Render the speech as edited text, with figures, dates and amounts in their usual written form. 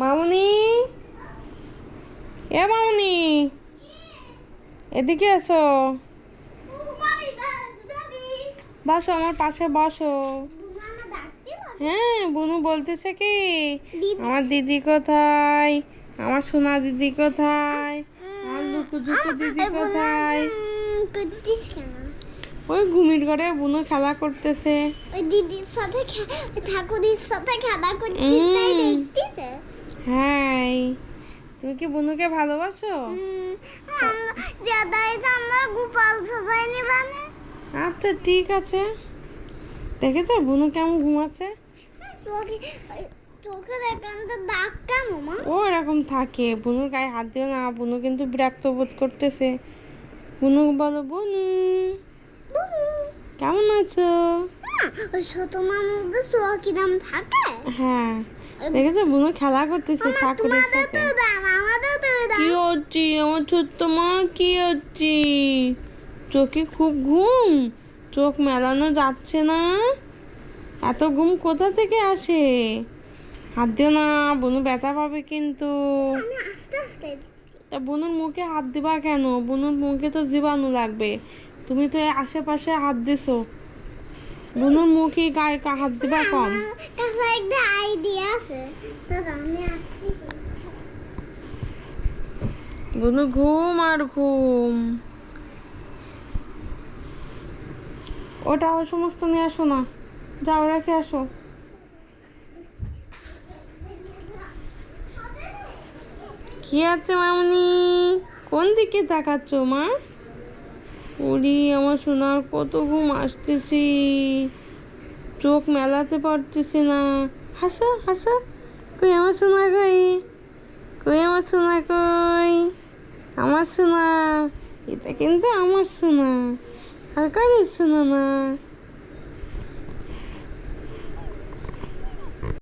মামুনি, এ মামুনি, এদিকে এসো। বসো, আমার পাশে বসো। হ্যাঁ, বুনু বলতেছে কি আমার দিদি কোথায়, আমার সোনা দিদি কোথায়, আমার লুকু ঝুকু দিদি কোথায়। ওই ঘুমির ঘরে বুনু খেলা করতেছে। ওই দিদির সাথে ঠাকুরের সাথে খেলা করতেছে দেখতেছে। হ্যাঁ, তুমি কি বুনুকে ভালোবাসো? দাদা এসে আমরা গোপাল সাজাইনি বানে। আচ্ছা ঠিক আছে। দেখেছো বুনু কেমন ঘুমাচ্ছে? চোখের এখানটা দাগ কেন মা? ও এরকম থাকে, বুনুর গায়ে হাত দিও না, বুনু কিন্তু বিরক্ত বোধ করতেছে। বুনু বলো, বুনু কেমন আছো? ওই ছোট মানুষদের চোখের দাম থাকে। হ্যাঁ, দেখেছো বুনু খেলা করতেছে ঠাকুরের সাথে। কি হচ্ছে আমার ছোট্ট মা, কি হচ্ছে? চোখে খুব ঘুম, চোখ মেলানো যাচ্ছে না। এত ঘুম কোথা থেকে আসে? হাত দিও না, বুনু ব্যথা পাবে কিন্তু। আস্তে আস্তে তা বুনুর মুখে হাত দিবা কেন? বুনুর মুখে তো জীবাণু লাগবে। তুমি তো আশেপাশে হাত দিছো, বুনুর মুখে গায়ে হাত দিবা কম। কাছে একটা আইডিয়া আছে, আমি আসছি। বুনু ঘুম আর ঘুম। ওটা ওই সমস্ত নিয়ে আসো না, যাও রেখে আসো। কি আছে মামনি? কোন দিকে তাকাচ্ছ মা? ওরে আমার সোনার কত ঘুম আসতেছি, চোখ মেলাতে পারতেছি না। হাসো হাসো, কই আমার সোনা, কই কই আমার সোনা, কই আমার সোনা? এটা কিন্তু আমার সোনা, আর কারোর সোনা না।